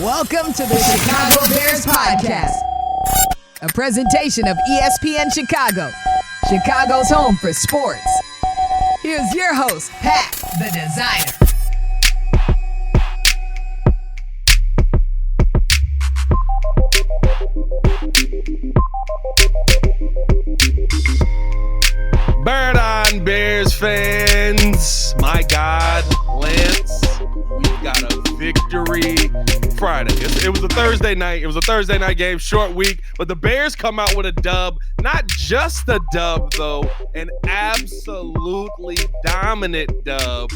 Welcome to the Chicago Bears Podcast, a presentation of ESPN Chicago, Chicago's home for sports. Here's your host, Pat, the designer. Bird on, Bears fans. My God, Lance, we've got a victory Friday. It was a Thursday night. It was a Thursday night game, short week, but the Bears come out with a dub. Not just a dub, though, an absolutely dominant dub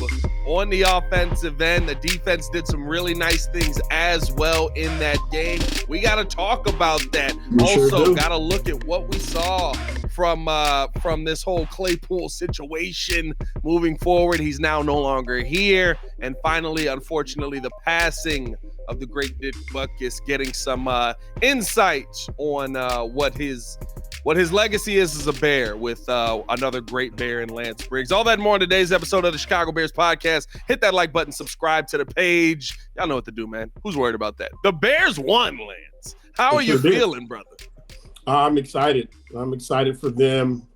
on the offensive end. The defense did some really nice things as well in that game. We got to talk about that. Also, got to look at what we saw from this whole Claypool situation moving forward. He's now no longer here. And finally, unfortunately, the passing of the great Butkus, getting some insights on what his legacy is as a Bear with another great Bear in Lance Briggs. All that and more on today's episode of the Chicago Bears Podcast. Hit that like button, subscribe to the page. Y'all know what to do, man. Who's worried about that? The Bears won, Lance. How are you feeling, brother? I'm excited. I'm excited for them.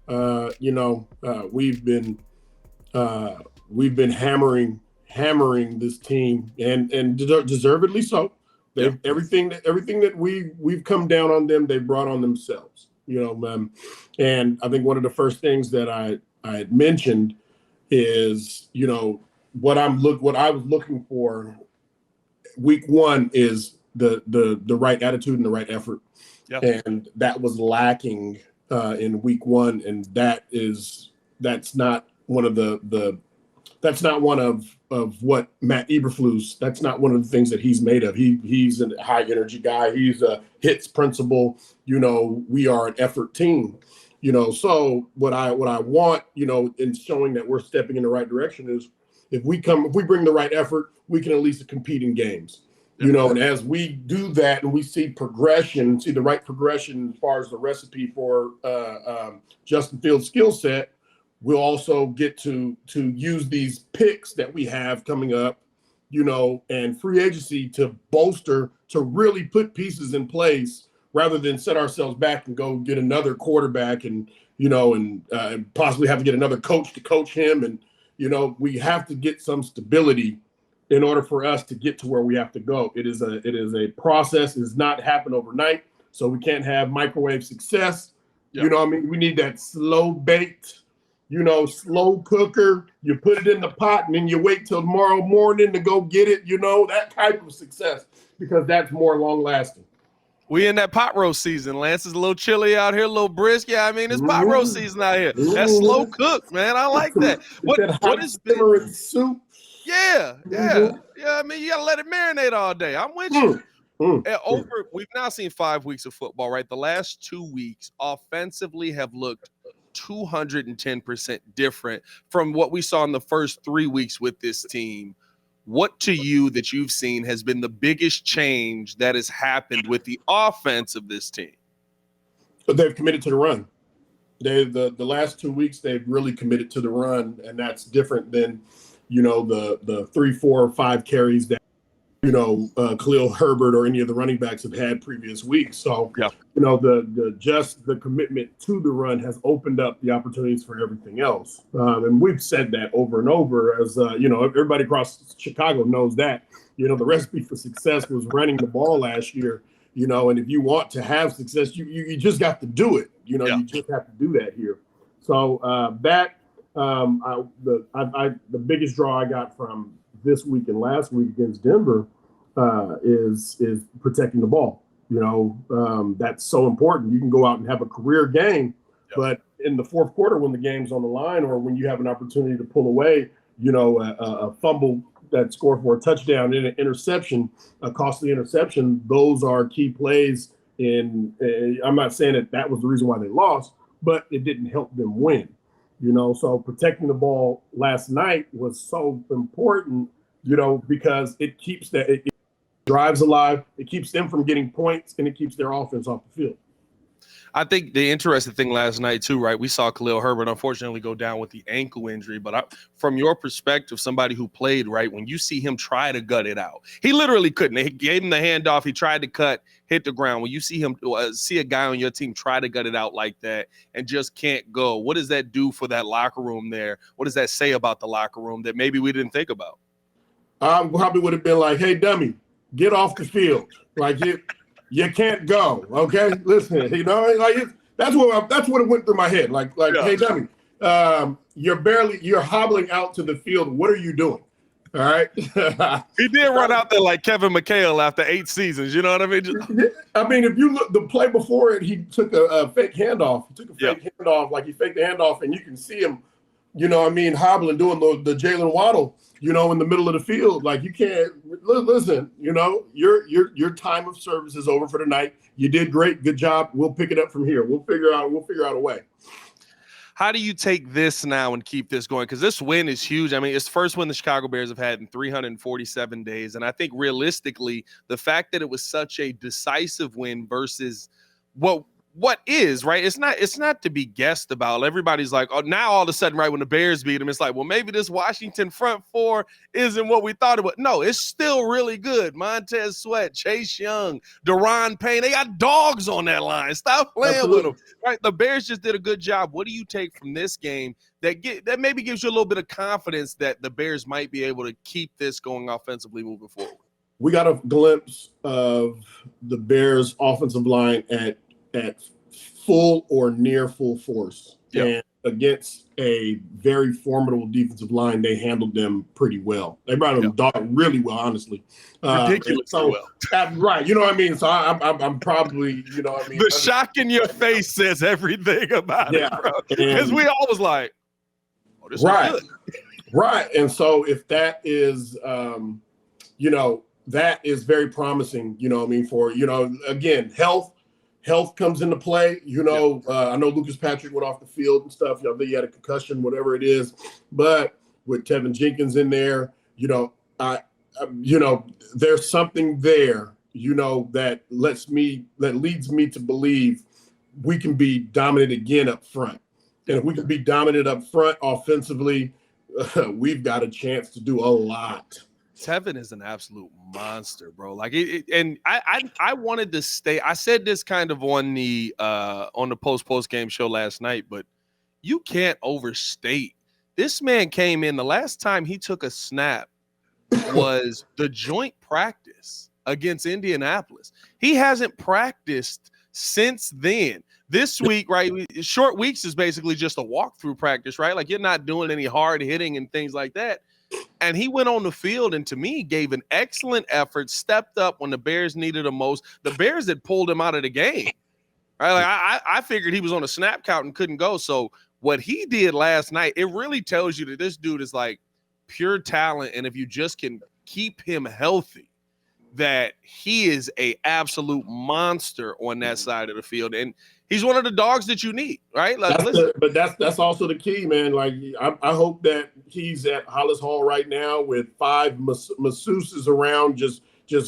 We've been hammering this team, and deservedly so. Everything that we've come down on them, they brought on themselves. And I think one of the first things that I had mentioned is, what I was looking for week one is the right attitude and the right effort. Yep. And that was lacking in week one, and that's not one of what Matt Eberflus. That's not one of the things that he's made of. He's a high energy guy. He's a hits principle. We are an effort team. So what I want, in showing that we're stepping in the right direction is if we bring the right effort, we can at least compete in games. And as we do that and we see the right progression as far as the recipe for Justin Fields' skill set, we'll also get to use these picks that we have coming up, and free agency to bolster, to really put pieces in place rather than set ourselves back and go get another quarterback and possibly have to get another coach to coach him. And, we have to get some stability in order for us to get to where we have to go. It is a process. It does not happen overnight. So we can't have microwave success. Yep. We need that slow baked, slow cooker. You put it in the pot and then you wait till tomorrow morning to go get it, that type of success, because that's more long lasting. We in that pot roast season. Lance, is a little chilly out here, a little brisk. Yeah, it's pot roast season out here. That's slow cook, man. I like that. What is the soup? Yeah. You gotta let it marinate all day. I'm with you. We've now seen 5 weeks of football, right? The last 2 weeks offensively have looked 210% different from what we saw in the first 3 weeks with this team. What to you that you've seen has been the biggest change that has happened with the offense of this team? But they've committed to the run. The last 2 weeks they've really committed to the run, and that's different than the 3, 4, or 5 carries that, Khalil Herbert or any of the running backs have had previous weeks. So, the commitment to the run has opened up the opportunities for everything else. And we've said that over and over as, everybody across Chicago knows that, the recipe for success was running the ball last year, and if you want to have success, you just got to do it. You just have to do that here. So the biggest draw I got from this week and last week against Denver is protecting the ball. That's so important. You can go out and have a career game, but in the fourth quarter when the game's on the line, or when you have an opportunity to pull away, a fumble that scored for a touchdown and an interception, a costly interception, those are key plays. I'm not saying that was the reason why they lost, but it didn't help them win. So protecting the ball last night was so important, because it keeps it drives alive, it keeps them from getting points, and it keeps their offense off the field. I think the interesting thing last night too, right? We saw Khalil Herbert unfortunately go down with the ankle injury, but from your perspective, somebody who played, right, when you see him try to gut it out, he literally couldn't. They gave him the handoff. He tried to cut, hit the ground. When you see him, see a guy on your team try to gut it out like that and just can't go, what does that do for that locker room there? What does that say about the locker room that maybe we didn't think about? I probably would have been like, "Hey, dummy, get off the field. Like you can't go. Okay, listen. That's what it went through my head. Like, yeah. Hey, dummy, you're hobbling out to the field. What are you doing? All right." He did run out there like Kevin McHale after 8 seasons. You know what I mean? I mean, if you look the play before it, he took a fake handoff. He took a fake handoff, like he faked the handoff, and you can see him, hobbling, doing the Jalen Waddle, in the middle of the field. Like, you can't listen. Your time of service is over for the night. You did great. Good job. We'll pick it up from here. We'll figure out a way. How do you take this now and keep this going? Because this win is huge. I mean, it's the first win the Chicago Bears have had in 347 days. And I think realistically, the fact that it was such a decisive win versus what is, right? It's not to be guessed about. Everybody's like, oh, now all of a sudden, right, when the Bears beat them, it's like, well, maybe this Washington front four isn't what we thought it was. No, it's still really good. Montez Sweat, Chase Young, Deron Payne, they got dogs on that line. Stop playing with them. Right? The Bears just did a good job. What do you take from this game that maybe gives you a little bit of confidence that the Bears might be able to keep this going offensively moving forward? We got a glimpse of the Bears offensive line at full or near full force. Yep. And against a very formidable defensive line, they handled them pretty well. They brought them really well, honestly. Ridiculously well. Right. You know what I mean? So I'm probably, you know what I mean? The shock in your face says everything about it, bro. Because we always like, oh, this is good. Right. And so if that is, that is very promising, for, again, health comes into play. I know Lucas Patrick went off the field and stuff. He had a concussion, whatever it is. But with Tevin Jenkins in there, there's something there, that leads me to believe we can be dominant again up front. And if we can be dominant up front offensively, we've got a chance to do a lot. Tevin is an absolute monster, bro. Like and I wanted to stay. I said this kind of on the post game show last night, but you can't overstate. This man came in, the last time he took a snap was the joint practice against Indianapolis. He hasn't practiced since then. This week, right? Short weeks is basically just a walkthrough practice, right? Like, you're not doing any hard hitting and things like that. And he went on the field and, to me, gave an excellent effort, stepped up when the Bears needed him most. The Bears had pulled him out of the game, right? Like, I figured he was on a snap count and couldn't go. So what he did last night, it really tells you that this dude is like pure talent. And if you just can keep him healthy, that he is a absolute monster on that side of the field. And he's one of the dogs that you need, right? Like, but that's also the key, man. Like, I hope that he's at Hollis Hall right now with 5 masseuses around, just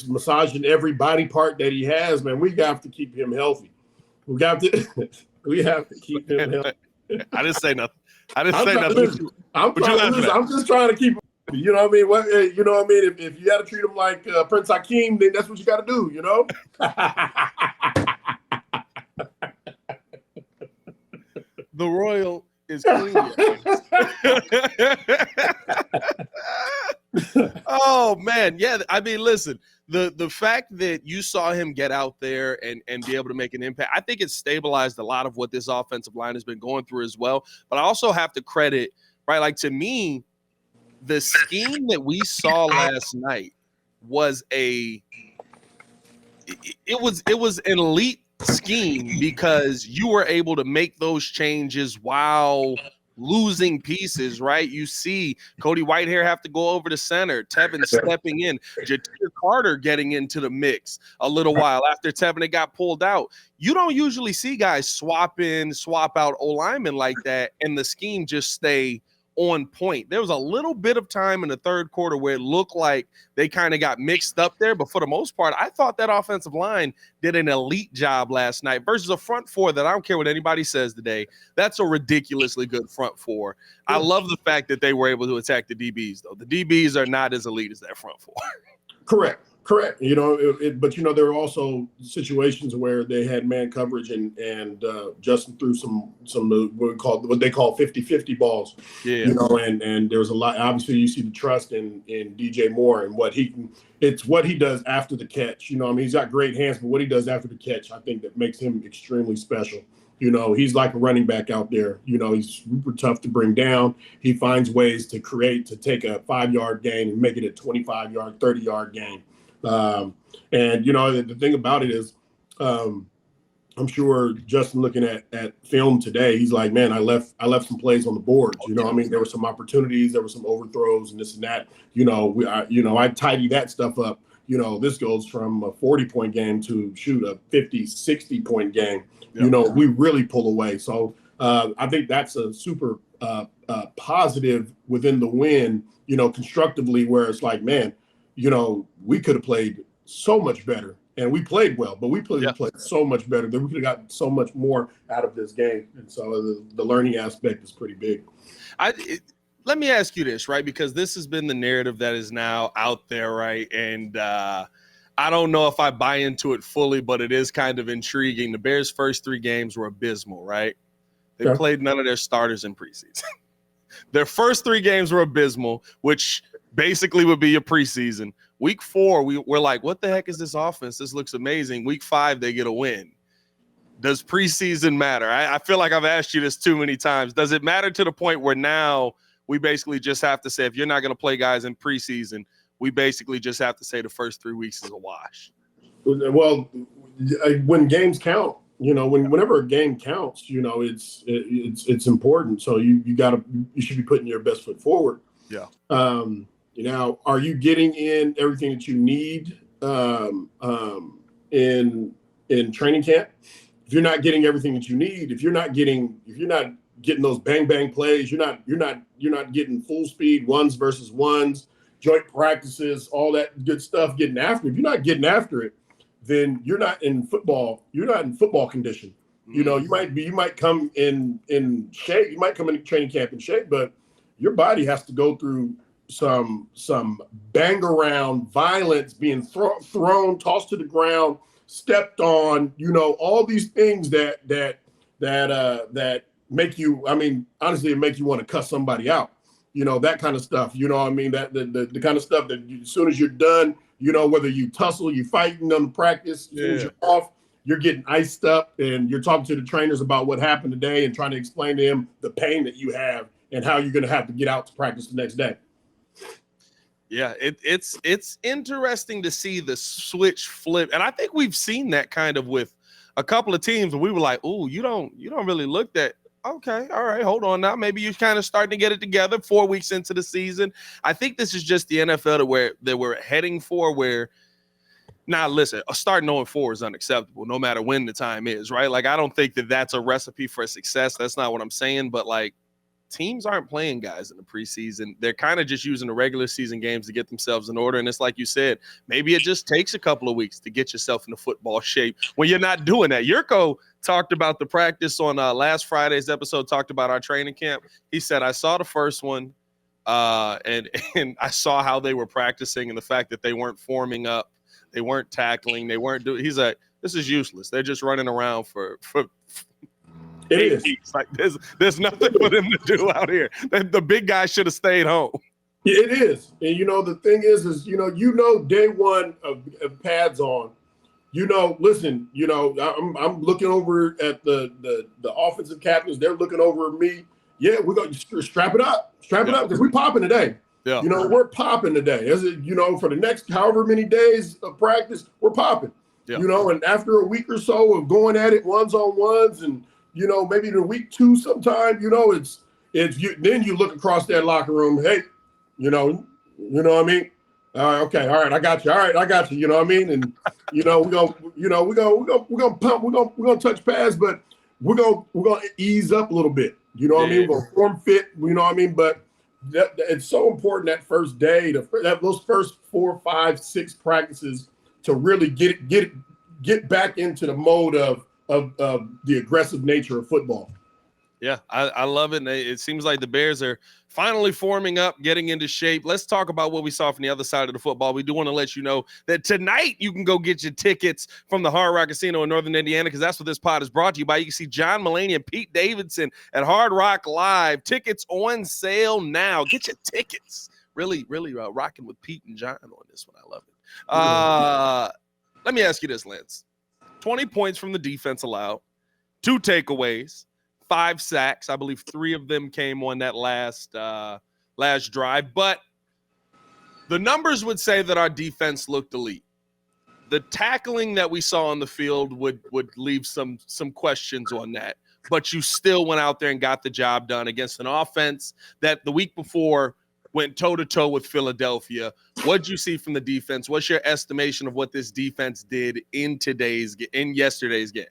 massaging every body part that he has, man. We have to keep him healthy. We have to keep him healthy. I didn't say nothing. I'm just trying to keep him. You know what I mean? You know what I mean? If you got to treat him like Prince Hakeem, then that's what you got to do, The Royal is clean. Oh, man. Yeah, I mean, listen, the fact that you saw him get out there and be able to make an impact, I think it stabilized a lot of what this offensive line has been going through as well. But I also have to credit, right, like, to me, the scheme that we saw last night was it was an elite scheme because you were able to make those changes while losing pieces, right? You see Cody Whitehair have to go over to center, Tevin stepping in, Ja'Tyre Carter getting into the mix a little while after Tevin had got pulled out. You don't usually see guys swap in, swap out O-linemen like that, and the scheme just stay on point. There was a little bit of time in the third quarter where it looked like they kind of got mixed up there. But for the most part, I thought that offensive line did an elite job last night versus a front four that I don't care what anybody says today. That's a ridiculously good front four. I love the fact that they were able to attack the DBs, though. The DBs are not as elite as that front four. Correct. You know, but you know, there were also situations where they had man coverage and Justin threw some what they call 50-50 balls. Yeah. You know, and there was a lot. Obviously, you see the trust in DJ Moore and what he does after the catch. You know, I mean, he's got great hands, but what he does after the catch, I think that makes him extremely special. You know, he's like a running back out there. You know, he's super tough to bring down. He finds ways to take a 5-yard gain and make it a 25-yard, 30-yard gain. And, you know, the thing about it is I'm sure Justin looking at film today, he's like, man, I left some plays on the board. You know, I mean, there were some opportunities, there were some overthrows and this and that. You know, I tidy that stuff up. You know, this goes from a 40-point game to a 50, 60-point game. Yep. You know, we really pull away. So I think that's a super positive within the win, you know, constructively, where it's like, man, you know, we could have played so much better, and we played well, but we played so much better that we could have gotten so much more out of this game. And so the learning aspect is pretty big. Let me ask you this, right? Because this has been the narrative that is now out there, right? And I don't know if I buy into it fully, but it is kind of intriguing. The Bears' first 3 games were abysmal, right? They played none of their starters in preseason. Their first 3 games were abysmal, which basically would be your preseason. Week 4, we're like, what the heck is this offense? This looks amazing. Week 5, they get a win. Does preseason matter? I feel like I've asked you this too many times. Does it matter to the point where now we basically just have to say, if you're not going to play guys in preseason, we basically just have to say the first 3 weeks is a wash? Well, when games count, you know, whenever a game counts, you know, it's important. So you should be putting your best foot forward. Yeah. You know, are you getting in everything that you need in training camp? If you're not getting everything that you need, if you're not getting those bang plays, you're not getting full speed ones versus ones, joint practices, all that good stuff, getting after it. If you're not getting after it, then you're not in football condition. You know, you might come in shape, you might come in training camp in shape, but your body has to go through some bang around violence, being thrown, tossed to the ground, stepped on, you know, all these things that make you, I mean, honestly, it make you want to cuss somebody out, you know, that kind of stuff. You know what I mean? That the kind of stuff that as soon as you're done, you know, whether you tussle, you fighting them practice, as soon as you're off, you're getting iced up and you're talking to the trainers about what happened today and trying to explain to them the pain that you have and how you're going to have to get out to practice the next day. Yeah, it's interesting to see the switch flip. And I think we've seen that kind of with a couple of teams where we were like, "Ooh, you don't really look that okay, all right, hold on now. Maybe you're kind of starting to get it together 4 weeks into the season." I think this is just the NFL that we're heading for, where now listen, a start 0-4 is unacceptable no matter when the time is, right? Like, I don't think that that's a recipe for success. That's not what I'm saying, but like, teams aren't playing guys in the preseason. They're kind of just using the regular season games to get themselves in order. And it's like you said, maybe it just takes a couple of weeks to get yourself into football shape when you're not doing that. Yurko talked about the practice on last Friday's episode, talked about our training camp. He said, I saw the first one and I saw how they were practicing and the fact that they weren't forming up. They weren't tackling. They weren't doing. He's like, this is useless. They're just running around for It is. Like there's nothing for them to do out here. The big guy should have stayed home. Yeah, it is. And the thing is day one of pads on, listen, I'm looking over at the offensive captains. They're looking over at me. Yeah, we're going to strap it up because we're popping today. Yeah. We're popping today. As for the next however many days of practice, we're popping. Yeah. And after a week or so of going at it ones-on-ones and maybe in week 2 sometime, it's you. Then you look across that locker room. Hey, you know what I mean? Okay, all right, I got you. All right, I got you. You know what I mean? And we're gonna pump. We're gonna touch pads, but we're gonna ease up a little bit. You know what I mean? We're gonna form fit. You know what I mean? But it's so important that first day, those first 4, 5, 6 practices to really get back into the mode of the aggressive nature of football. Yeah, I love it. And it seems like the Bears are finally forming up, getting into shape. Let's talk about what we saw from the other side of the football. We do want to let you know that tonight you can go get your tickets from the Hard Rock Casino in Northern Indiana, because that's what this pod is brought to you by. You can see John Mulaney and Pete Davidson at Hard Rock Live. Tickets on sale now. Get your tickets. Really, really rocking with Pete and John on this one. I love it. Let me ask you this, Lance. 20 points from the defense allowed, 2 takeaways, 5 sacks. I believe 3 of them came on that last drive. But the numbers would say that our defense looked elite. The tackling that we saw on the field would leave some questions on that. But you still went out there and got the job done against an offense that the week before went toe-to-toe with Philadelphia. What did you see from the defense? What's your estimation of what this defense did in yesterday's game?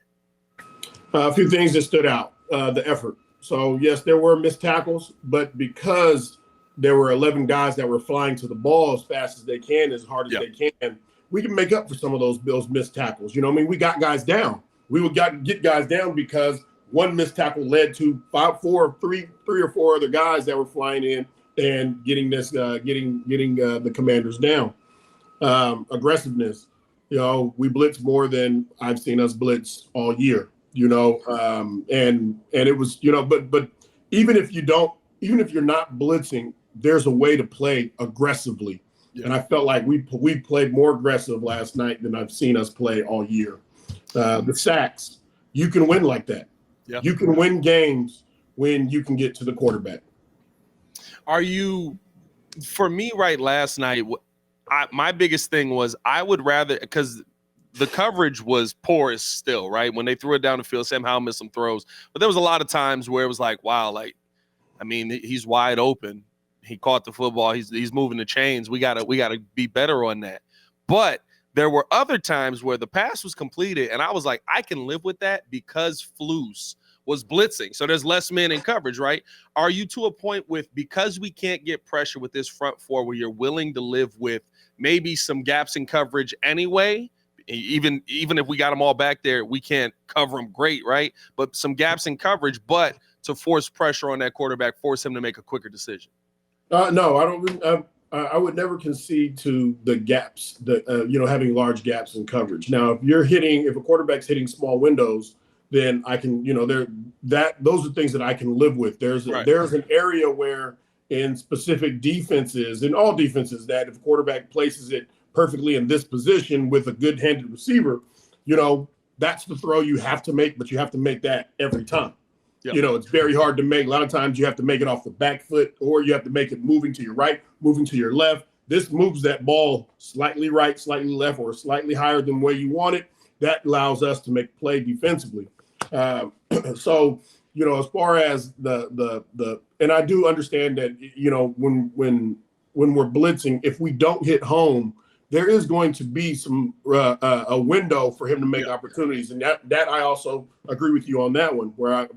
A few things that stood out. The effort. So, yes, there were missed tackles, but because there were 11 guys that were flying to the ball as fast as they can, as hard as they can, we can make up for some of those missed tackles. You know what I mean? We got guys down. We would get guys down because one missed tackle led to three or four other guys that were flying in and getting the Commanders down. Aggressiveness. You know, we blitzed more than I've seen us blitz all year. You know, and it was, you know, but even if you're not blitzing, there's a way to play aggressively. Yeah. And I felt like we played more aggressive last night than I've seen us play all year. The sacks, you can win like that. Yeah. You can win games when you can get to the quarterback. For me, right, last night, my biggest thing was I would rather, because the coverage was porous still, right? When they threw it down the field, Sam Howell missed some throws. But there was a lot of times where it was like, wow, he's wide open. He caught the football. He's moving the chains. We gotta be better on that. But there were other times where the pass was completed, and I was like, I can live with that because Flus was blitzing. So there's less men in coverage, right? Are you to a point because we can't get pressure with this front four where you're willing to live with maybe some gaps in coverage anyway? Even if we got them all back there, we can't cover them great, right? But some gaps in coverage, but to force pressure on that quarterback, force him to make a quicker decision. No, I don't. I would never concede to the gaps, having large gaps in coverage. Now, if a quarterback's hitting small windows, then I can, those are things that I can live with. There's an area where in specific defenses, in all defenses, that if a quarterback places it perfectly in this position with a good-handed receiver, that's the throw you have to make, but you have to make that every time. Yep. It's very hard to make. A lot of times you have to make it off the back foot, or you have to make it moving to your right, moving to your left. This moves that ball slightly right, slightly left, or slightly higher than where you want it. That allows us to make play defensively. So, as far as the and I do understand that, when we're blitzing, if we don't hit home, there is going to be some a window for him to make opportunities, and that I also agree with you on that one. Where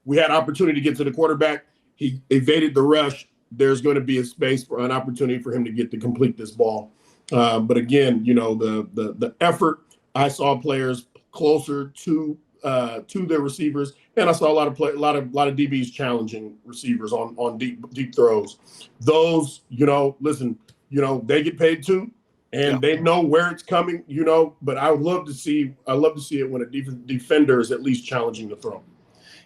we had opportunity to get to the quarterback, he evaded the rush. There's going to be a space for an opportunity for him to get to complete this ball. But again, the effort. I saw players closer to their receivers, and I saw a lot of DBs challenging receivers on deep throws. Those, they get paid too, and they know where it's coming, but I would love to see it when a defender is at least challenging the throw.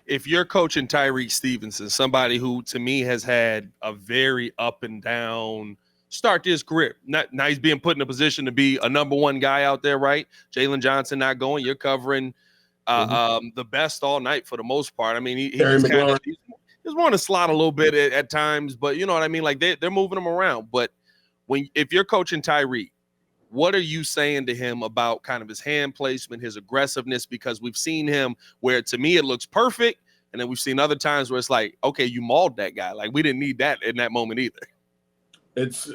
If you're coaching Tyreek Stevenson, somebody who to me has had a very up and down start to his career, now he's being put in a position to be a number one guy out there, right? Jalen Johnson not going, you're covering the best all night for the most part. I mean, he's wanting to slot a little bit at times, but you know what I mean? Like they're moving him around. But if you're coaching Tyreek, what are you saying to him about kind of his hand placement, his aggressiveness? Because we've seen him where to me it looks perfect, and then we've seen other times where it's like, okay, you mauled that guy. Like we didn't need that in that moment either. It's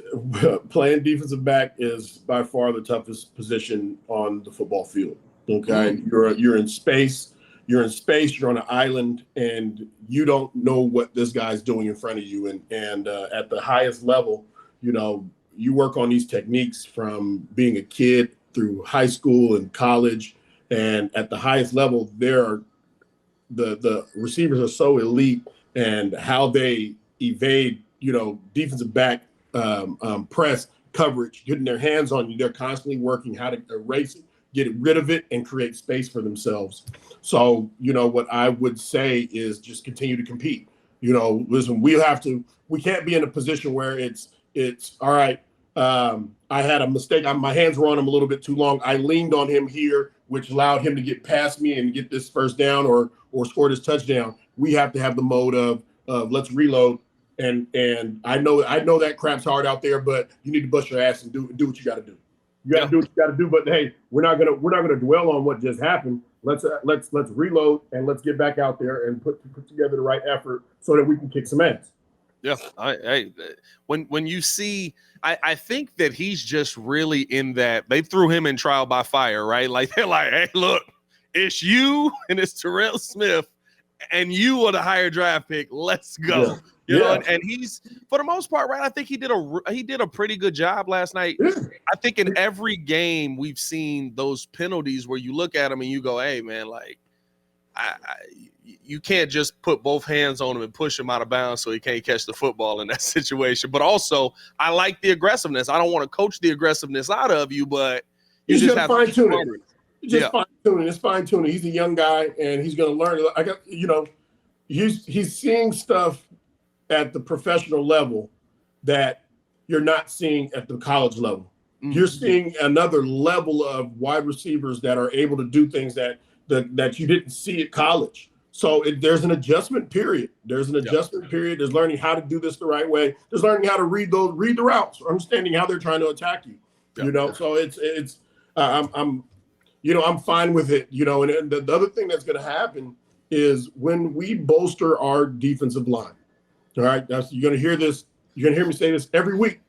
playing defensive back is by far the toughest position on the football field. Okay, you're in space. you're in space, you're on an island, and you don't know what this guy's doing in front of you. And at the highest level, you work on these techniques from being a kid through high school and college. And at the highest level, the receivers are so elite, and how they evade, defensive back press coverage, getting their hands on you. They're constantly working how to erase it, get rid of it, and create space for themselves. So, what I would say is just continue to compete. Listen, we can't be in a position where it's all right. I had a mistake. My hands were on him a little bit too long. I leaned on him here, which allowed him to get past me and get this first down or score this touchdown. We have to have the mode of let's reload. And I know that crap's hard out there, but you need to bust your ass and do what you got to do. You got to do what you got to do. But hey, we're not gonna dwell on what just happened. Let's reload and let's get back out there and put together the right effort so that we can kick some ass. Yeah, when you see, I think that he's just really in that. They threw him in trial by fire, right? Like they're like, hey, look, it's you and it's Terrell Smith, and you are the higher draft pick. Let's go. Yeah. You know, and he's, for the most part, right? I think he did a pretty good job last night. Yeah. I think in every game we've seen those penalties where you look at him and you go, hey, man, like, you can't just put both hands on him and push him out of bounds so he can't catch the football in that situation. But also, I like the aggressiveness. I don't want to coach the aggressiveness out of you, but you just have to fine-tune it. Fine-tuning. It's fine-tuning. He's a young guy, and he's going to learn. He's seeing stuff at the professional level that you're not seeing at the college level. Mm-hmm. You're seeing another level of wide receivers that are able to do things that you didn't see at college. So there's an adjustment period. There's There's learning how to do this the right way. There's learning how to read the routes, understanding how they're trying to attack you. So it's I'm fine with it. And the other thing that's going to happen is when we bolster our defensive line. All right, you're going to hear this. You're going to hear me say this every week.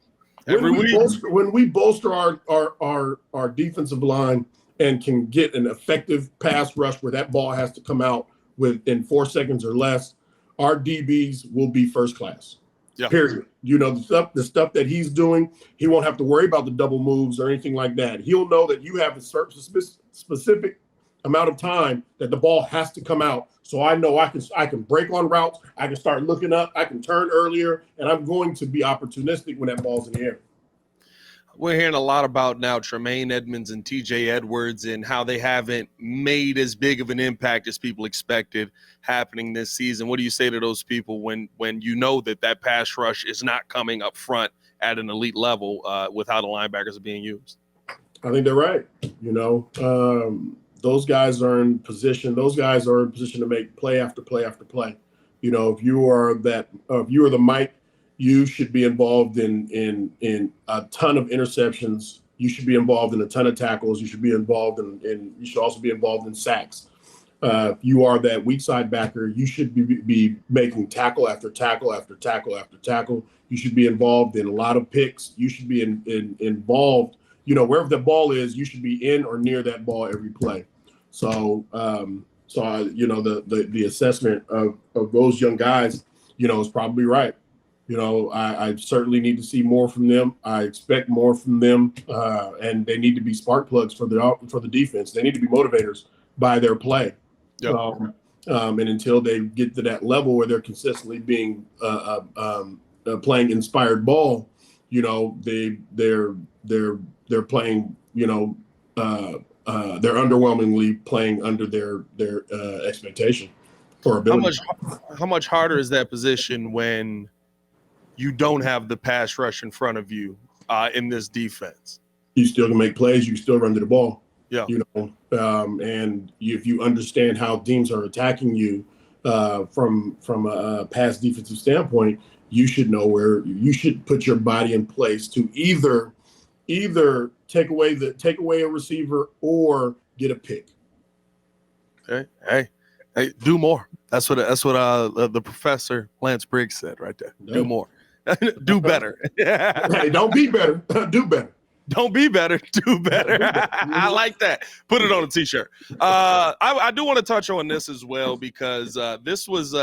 When we bolster our defensive line and can get an effective pass rush where that ball has to come out within 4 seconds or less, our DBs will be first class. Yeah. Period. The stuff that he's doing, he won't have to worry about the double moves or anything like that. He'll know that you have a specific amount of time that the ball has to come out. So I know I can break on routes. I can start looking up. I can turn earlier, and I'm going to be opportunistic when that ball's in the air. We're hearing a lot about now Tremaine Edmonds and TJ Edwards and how they haven't made as big of an impact as people expected happening this season. What do you say to those people when you know that pass rush is not coming up front at an elite level with how the linebackers are being used? I think they're right. Those guys are in position. Those guys are in position to make play after play after play. If you are the Mike, you should be involved in a ton of interceptions. You should be involved in a ton of tackles. You should be involved in you should also be involved in sacks. If you are that weak side backer, you should be making tackle after tackle after tackle after tackle. You should be involved in a lot of picks. You should be involved. Wherever the ball is, you should be in or near that ball every play. So the assessment of those young guys, is probably right. I certainly need to see more from them. I expect more from them, and they need to be spark plugs for the defense. They need to be motivators by their play. Yep. And until they get to that level where they're consistently being playing inspired ball, they're playing, they're underwhelmingly playing under their expectation or ability. How much harder is that position when you don't have the pass rush in front of you in this defense? You still can make plays. You still run to the ball. Yeah. And if you understand how teams are attacking you from a pass defensive standpoint, you should know where you should put your body in place to either take away a receiver or get a pick. Hey, do more. That's what the professor Lance Briggs said right there. Yeah. Do more. Do better. Hey, don't be better. Do better. Don't be better, do better. I like that. Put it on a t-shirt. I do want to touch on this as well because this was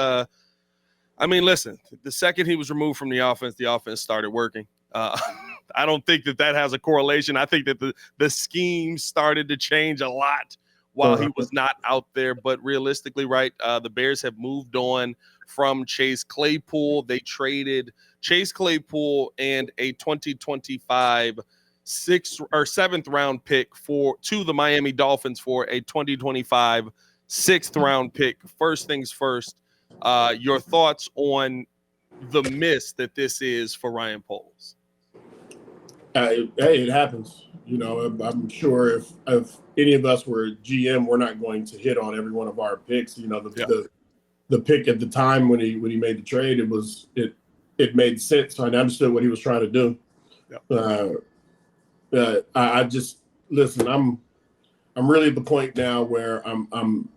listen, the second he was removed from the offense started working. I don't think that has a correlation. I think that the scheme started to change a lot while he was not out there. But realistically, right, the Bears have moved on from Chase Claypool. They traded Chase Claypool and a 2025 6th or 7th round pick to the Miami Dolphins for a 2025 6th round pick. First things first, your thoughts on the miss that this is for Ryan Poles? Hey, it happens. You know, I'm sure if any of us were GM, we're not going to hit on every one of our picks. You know, the pick at the time when he made the trade, it made sense. I understood what he was trying to do. Yeah. I just listen. I'm really at the point now where I'm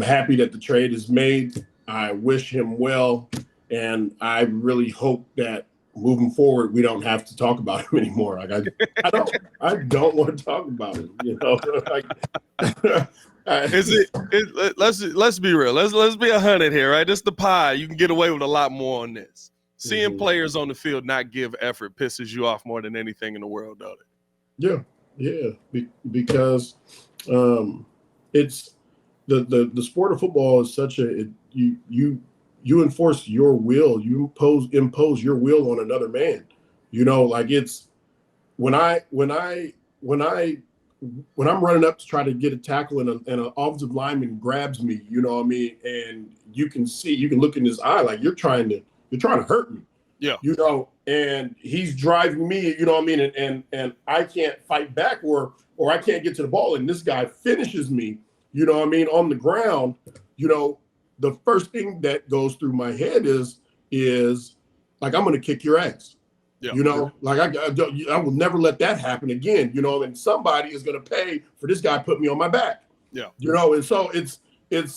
happy that the trade is made. I wish him well, and I really hope that moving forward we don't have to talk about him anymore. Like I don't want to talk about him. You know, let's be real. Let's be 100 here, right? This is the pie. You can get away with a lot more on this. Seeing players on the field not give effort pisses you off more than anything in the world, don't it? Yeah. Because it's the sport of football is such you enforce your will, you impose your will on another man. You know, like it's when I'm running up to try to get a tackle and an offensive lineman grabs me, you know what I mean, and you can look in his eye like you're trying to hurt me. Yeah. You know, and he's driving me, you know what I mean, and I can't fight back or I can't get to the ball, and this guy finishes me, you know what I mean, on the ground. You know, the first thing that goes through my head is like, I'm going to kick your ass. Yeah. You know, like I will never let that happen again, you know, and somebody is going to pay for this guy put me on my back. Yeah. You know, and so it's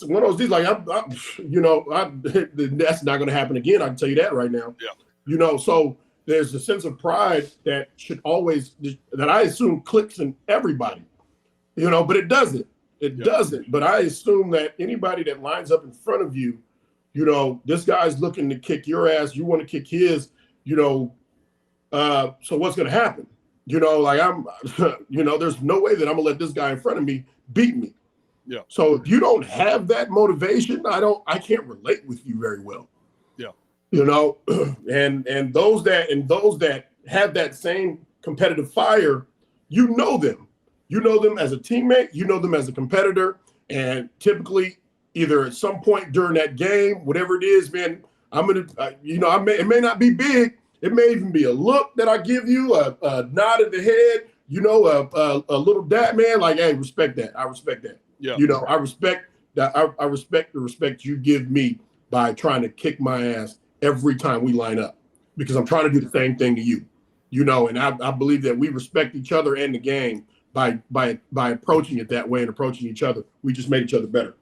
one of those things like, that's not going to happen again. I can tell you that right now. Yeah. You know, so there's a sense of pride that that I assume clicks in everybody, you know, but it doesn't. It doesn't. But I assume that anybody that lines up in front of you, you know, this guy's looking to kick your ass. You want to kick his, you know. So what's going to happen? You know, like you know, there's no way that I'm going to let this guy in front of me beat me. Yeah. So if you don't have that motivation, I can't relate with you very well. Yeah. You know, and those that have that same competitive fire, you know them. You know them as a teammate, you know them as a competitor, and typically either at some point during that game, whatever it is, man, I'm going to, it may not be big. It may even be a look that I give you, a nod of the head, you know, a little dap, man, like, hey, respect that. I respect that. Yeah. You know, I respect that. I respect the respect you give me by trying to kick my ass every time we line up, because I'm trying to do the same thing to you, you know, and I believe that we respect each other and the game by approaching it that way and approaching each other. We just made each other better.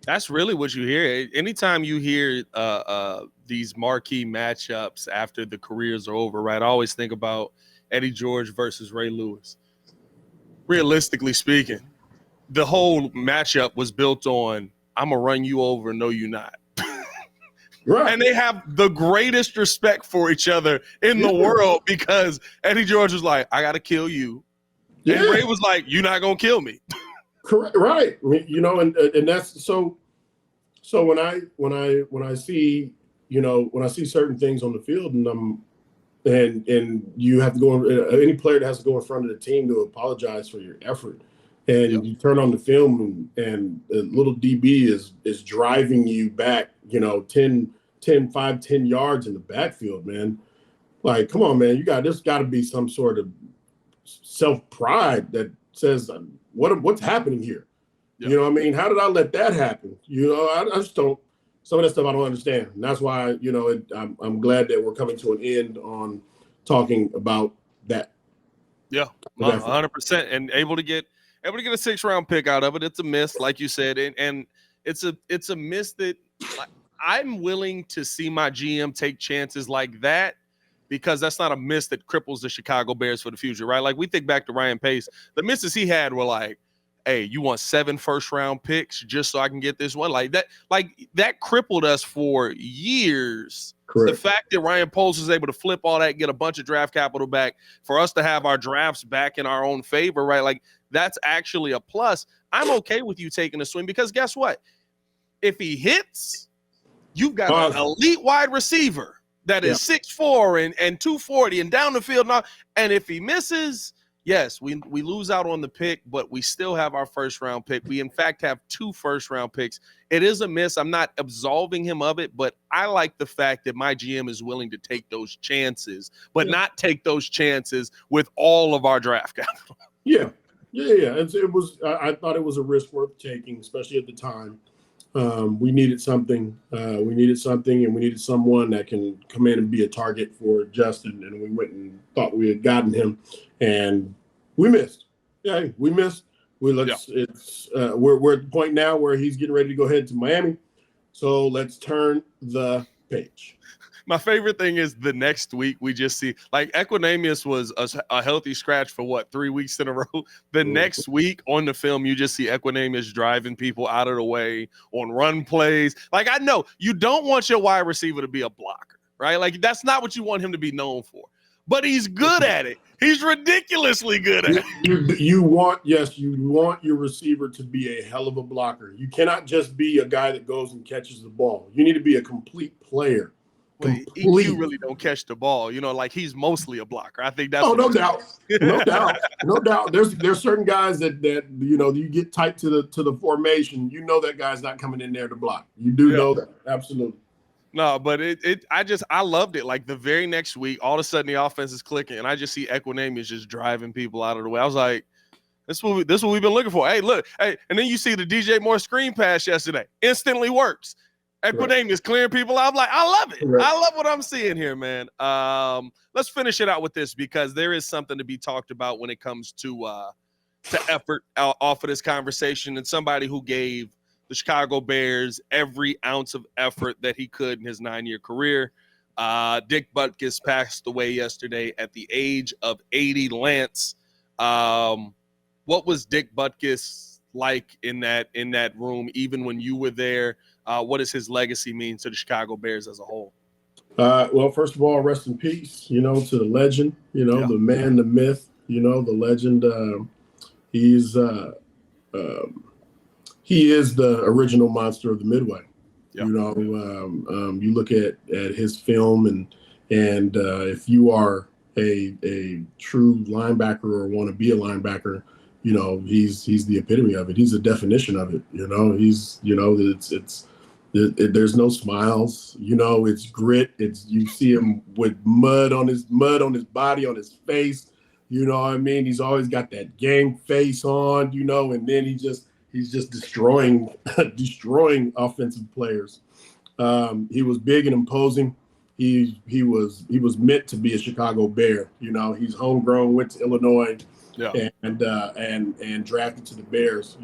That's really what you hear. Anytime you hear these marquee matchups after the careers are over, right? I always think about Eddie George versus Ray Lewis. Realistically speaking, the whole matchup was built on, I'm going to run you over, no, you not. Right. And they have the greatest respect for each other in the world, because Eddie George was like, I got to kill you. Yeah. And Ray was like, you're not going to kill me. Correct. Right. You know, and that's so when I see, you know, when I see certain things on the field and you have to go, any player that has to go in front of the team to apologize for your effort, and you turn on the film and the little DB is driving you back, you know, 10 yards in the backfield, man. Like, come on, man, there's got to be some sort of self-pride that says, what's happening here? You know what I mean? How did I let that happen? You know, I just don't, some of that stuff I don't understand. And that's why, you know, I'm glad that we're coming to an end on talking about that. Yeah, 100%. And able to get a 6th round pick out of it. It's a miss, like you said. And it's a miss that I'm willing to see my GM take chances like that because that's not a miss that cripples the Chicago Bears for the future, right? Like we think back to Ryan Pace, the misses he had were like, hey, you want 7 first-round picks just so I can get this one? Like that crippled us for years. Correct. The fact that Ryan Poles was able to flip all that, get a bunch of draft capital back for us to have our drafts back in our own favor, right? Like that's actually a plus. I'm okay with you taking a swing because guess what? If he hits, you've got an elite wide receiver that is 6'4" and 240 and down the field. And if he misses, yes, we lose out on the pick, but we still have our first-round pick. We, in fact, have 2 first-round picks. It is a miss. I'm not absolving him of it, but I like the fact that my GM is willing to take those chances, but not take those chances with all of our draft capital. Yeah. I thought it was a risk worth taking, especially at the time. We needed something. And we needed someone that can come in and be a target for Justin. And we went and thought we had gotten him, and we missed. Yeah, we missed. We're at the point now where he's getting ready to go ahead to Miami. So let's turn the page. My favorite thing is the next week we just see like Equanimeous was a healthy scratch for 3 weeks in a row. The next week on the film, you just see Equanimeous driving people out of the way on run plays. Like I know you don't want your wide receiver to be a blocker, right? Like that's not what you want him to be known for, but he's good at it. He's ridiculously good at it. You want your receiver to be a hell of a blocker. You cannot just be a guy that goes and catches the ball. You need to be a complete player. Well, EQ really don't catch the ball, like he's mostly a blocker. I think that's no doubt. There's certain guys that you get tight to the formation. That guy's not coming in there to block. You do know that, absolutely. No, but I loved it. Like the very next week, all of a sudden the offense is clicking, and I just see Equanimeous just driving people out of the way. I was like, this is what we've been looking for. Hey, look, and then you see the DJ Moore screen pass yesterday, instantly works. Equanimeous clearing people out. I'm like, I love it. Right. I love what I'm seeing here, man. Let's finish it out with this because there is something to be talked about when it comes to effort off of this conversation, and somebody who gave the Chicago Bears every ounce of effort that he could in his 9-year career. Dick Butkus passed away yesterday at the age of 80. Lance, what was Dick Butkus like in that room, even when you were there? What does his legacy mean to the Chicago Bears as a whole? Well, first of all, rest in peace, to the legend, the man, the myth, the legend. He is the original monster of the Midway. Yep. You look at his film and if you are a true linebacker or want to be a linebacker, he's the epitome of it. He's the definition of it. There's no smiles. It's grit. You see him with mud on his body, on his face. You know what I mean? He's always got that gang face on. And then he's just destroying offensive players. He was big and imposing. He was meant to be a Chicago Bear. He's homegrown, went to Illinois, and drafted to the Bears.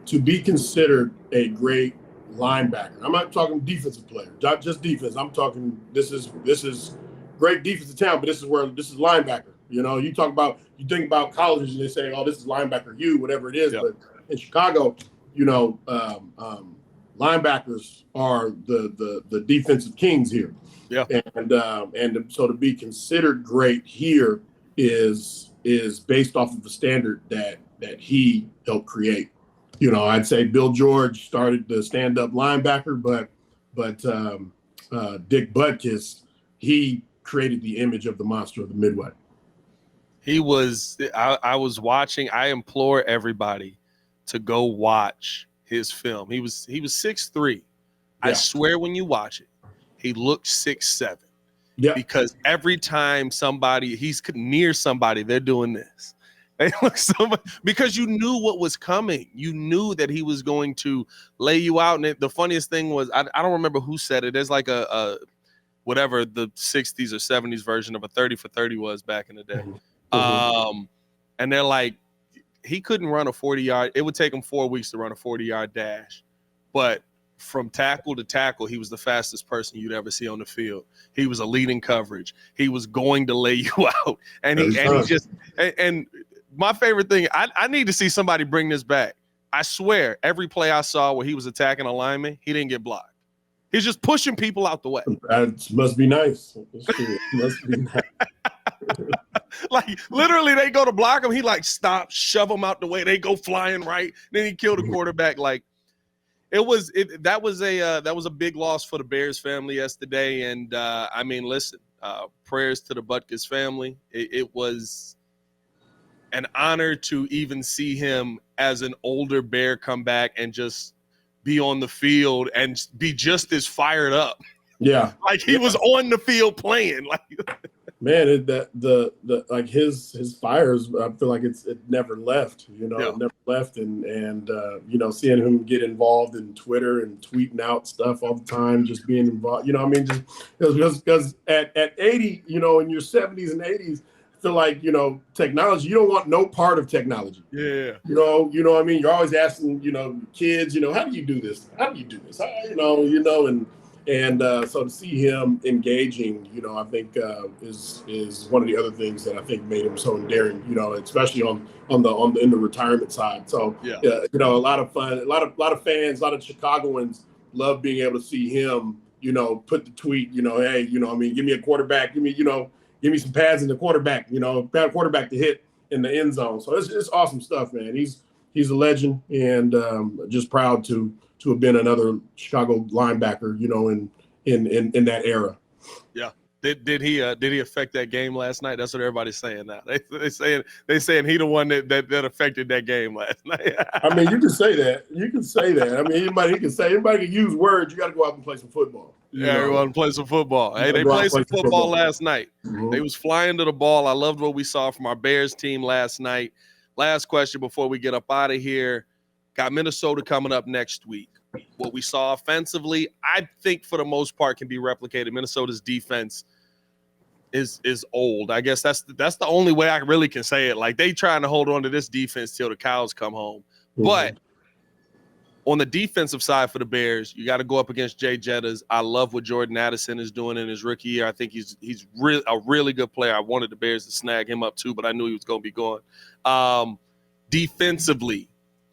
To be considered a great linebacker. I'm not talking defensive player, not just defense. I'm talking this is great defensive talent, but this is linebacker. You think about colleges and they say, oh, this is linebacker whatever it is. Yep. But in Chicago, linebackers are the defensive kings here. Yeah. And so to be considered great here is based off of a standard that he helped create. I'd say Bill George started the stand-up linebacker, but Dick Butkus, he created the image of the monster of the Midway. He was. I was watching. I implore everybody to go watch his film. He was 6'3". Yeah. I swear, when you watch it, he looked 6'7". Yeah. Because every time he's near somebody, they're doing this. They look so much because you knew what was coming. You knew that he was going to lay you out. And the funniest thing was, I don't remember who said it. There's like a whatever the 60s or 70s version of a 30 for 30 was back in the day. Mm-hmm. And they're like, he couldn't run a 40-yard. It would take him 4 weeks to run a 40-yard dash. But from tackle to tackle, he was the fastest person you'd ever see on the field. He was a leading coverage. He was going to lay you out. And my favorite thing, I need to see somebody bring this back. I swear, every play I saw where he was attacking a lineman, he didn't get blocked. He's just pushing people out the way. That must be nice. It must be nice. Like, literally, they go to block him. He, like, stops, shove them out the way. They go flying right. Then he killed the quarterback. Like, that was a big loss for the Bears family yesterday. And, I mean, listen, prayers to the Butkus family. It was an honor to even see him as an older Bear come back and just be on the field and be just as fired up. Yeah. Like he was on the field playing. Like, man, like his fires, I feel like it never left, it never left. And seeing him get involved in Twitter and tweeting out stuff all the time, just being involved, just because at 80, in your 70s and 80s, I feel like, technology, you don't want no part of technology. Yeah. What I mean? You're always asking, kids, how do you do this? How do you do this? So to see him engaging, I think is one of the other things that I think made him so endearing, especially in the retirement side. So a lot of fun, a lot of fans, a lot of Chicagoans love being able to see him, put the tweet, hey, give me a quarterback, give me some pads in the quarterback, quarterback to hit in the end zone. So it's awesome stuff, man. He's a legend, and just proud to have been another Chicago linebacker, in that era. Yeah. Did he affect that game last night? That's what everybody's saying now. They saying he the one that affected that game last night. I mean, you can say that. I mean, anybody can use words. You got to go out and play some football. Everyone play some football. Hey, they played some football last night. Mm-hmm. They was flying to the ball. I loved what we saw from our Bears team last night. Last question before we get up out of here. Got Minnesota coming up next week. What we saw offensively, I think for the most part can be replicated. Minnesota's defense is old. I guess that's the only way I really can say it. Like, they trying to hold on to this defense till the cows come home. Mm-hmm. But on the defensive side for the Bears, you got to go up against Jay Jettas. I love what Jordan Addison is doing in his rookie year. I think he's a really good player. I wanted the Bears to snag him up too, but I knew he was going to be gone. Defensively,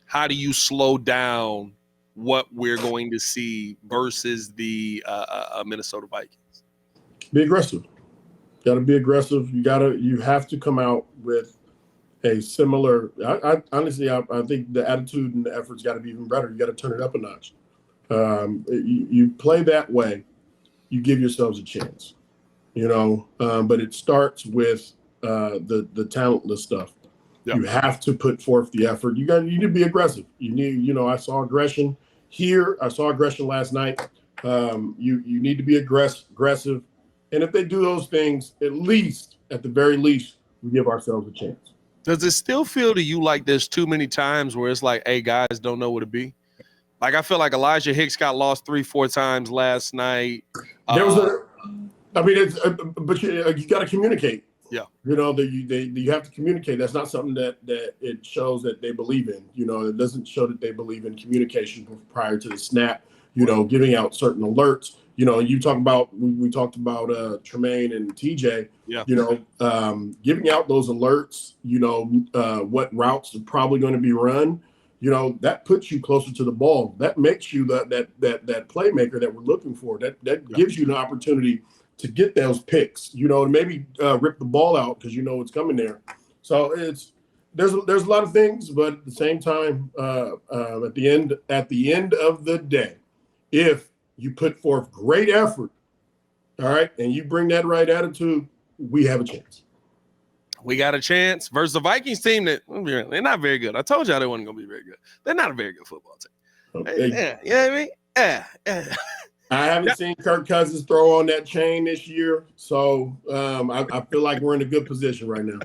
how do you slow down what we're going to see versus the Minnesota Vikings? Be aggressive. Got to be aggressive. You have to come out with a similar. I honestly think the attitude and the effort's got to be even better. You got to turn it up a notch. You play that way, you give yourselves a chance. But it starts with the talentless stuff. Yep. You have to put forth the effort. You need to be aggressive. You need. I saw aggression here. I saw aggression last night. You need to be aggressive. And if they do those things, at the very least, we give ourselves a chance. Does it still feel to you like there's too many times where it's like, hey, guys don't know where to be? Like, I feel like Elijah Hicks got lost 3-4 times last night. There was but you got to communicate. Yeah. You have to communicate. That's not something that it shows that they believe in. It doesn't show that they believe in communication prior to the snap, giving out certain alerts. You talk about, we talked about Tremaine and TJ, giving out those alerts, what routes are probably going to be run, that puts you closer to the ball. That makes you that playmaker that we're looking for. That gives you an opportunity to get those picks, maybe rip the ball out because it's coming there. So there's a lot of things, but at the same time, at the end of the day, if you put forth great effort, all right, and you bring that right attitude, we have a chance. We got a chance versus the Vikings team that they're not very good. I told y'all they weren't going to be very good. They're not a very good football team. Okay. You know what I mean? Yeah. I haven't seen Kirk Cousins throw on that chain this year, so I feel like we're in a good position right now.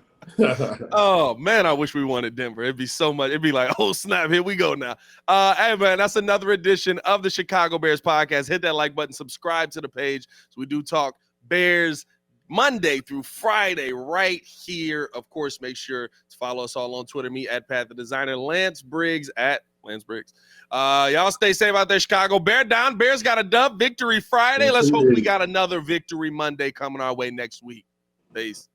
Oh, man, I wish we wanted Denver. It'd be so much. It'd be like, oh, snap, here we go now. Hey, man, that's another edition of the Chicago Bears podcast. Hit that like button, subscribe to the page. So we do talk Bears Monday through Friday right here. Of course, make sure to follow us all on Twitter. Me at Pat the Designer, Lance Briggs at Lance Briggs. Y'all stay safe out there, Chicago. Bear down. Bears got a dub. Victory Friday. Let's hope we got another victory Monday coming our way next week. Peace.